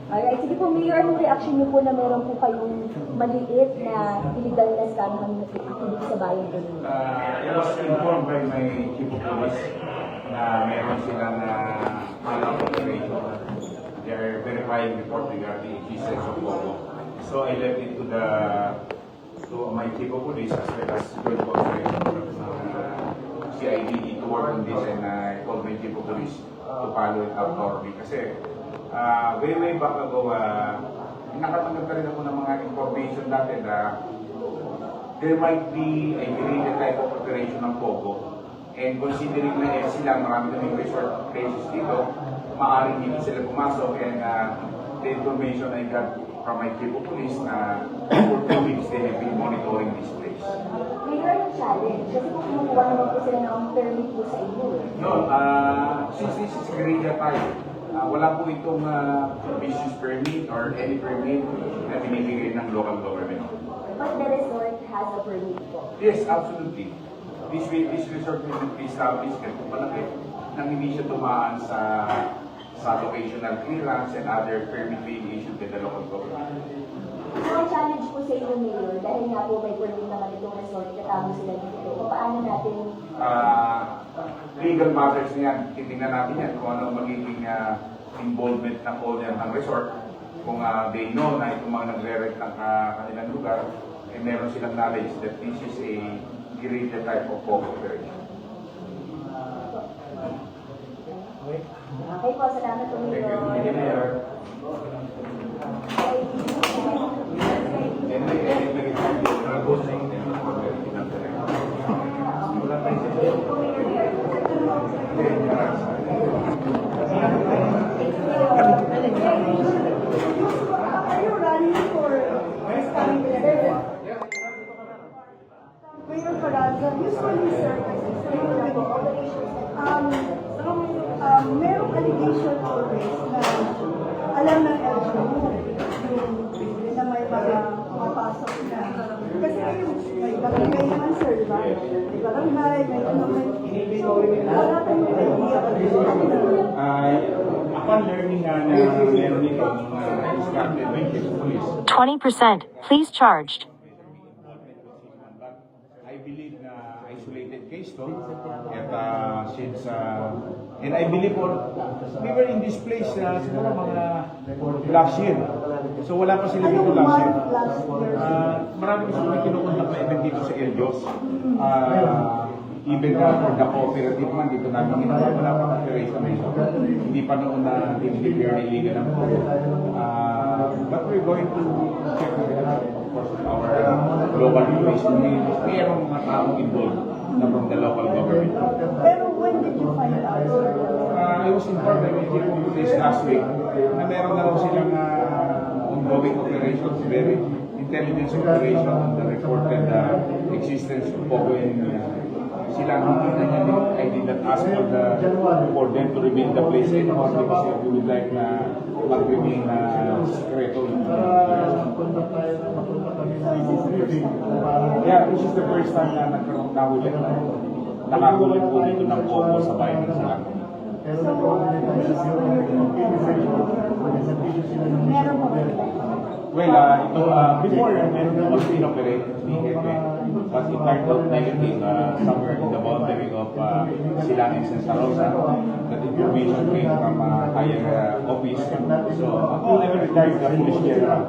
Alright, sige po, Mayor, anong reaction niyo po na meron po kayong maliit na illegal na scam activity sa bayan po ninyo? I was informed by my chief of police na meron silang operation. They are verifying report regarding existence of Pogo. So I left it to my chief of police as well as joint cooperation from CID to work on this, and I told my chief of police to follow it up thoroughly. Kasi way back ago, nakatanggap ka rin ako ng mga information dati na there might be a guerrilla type of operation ng Pogo. And considering na sila, marami kaming resort places dito, maaaring hindi sila pumasok. And the information I got from my chief of police na for 2 weeks they have been monitoring this place. Mayor, anong challenge? Kasi kung kinukuha naman po sila ng permit po sa inyo. No, since this is guerrilla type, wala po itong business permit or any permit na binibigay ng local government. But the resort has a permit po. Yes, absolutely. This resort will be established kahit malaki nang hindi siya tumaan sa locational clearance and other permit being issued by the local government. So, ang challenge po sa inyo, Mayor, dahil nga po may permit naman itong resort, katama sila dito. Paano natin? Legal matters niyan, titingnan natin yan kung ano magiging involvement ng owner ng resort. Kung they know na itong mga nagre-rent ng kanilang lugar, and meron silang knowledge that this is a guerrilla type of operation. Okay po, salamat po, Thank Mayor. you, Mayor. Are you running for coming together? Mayor Caraza, usually sir, merong allegation always na alam ng LGU na may mga pumapasok na. Kasi may barangay naman sir, di ba? May barangay, may ano, so wala kayong idea. Upon learning na meron itong instructed by chief of police, 20%. Please charged. I believe na isolated case to. At since, and I believe we were in this place siguro mga last year. So wala pa sila dito last year. Marami kasi may kinukontak na event dito sa Elios. Even for the cooperative man, dito namin ginawa, wala pa operation na ito. Hindi pa noon na declare illegal ang Pogo. But we're going to check of course our global relation. Mayroong mga taong involved na from the local government. Pero when did you find out, sir? I was informed by my chief of police last week na meron na raw silang ongoing operations, very intelligence operation on the reported existence of Pogo in sila hindi na niya. I did not ask for them to reveal the place anymore because we would like na mag-remain sekreto. Yeah, this is the first time na nakahuli po dito ng Pogo sa bayan ng Salangco. Meron po. Well, before, meron naman pinoperate ni Hepe, but it turned out negative somewhere in the boundary of Silang and Santa Rosa. That information came from higher office. So, ako, I'm a retired police general.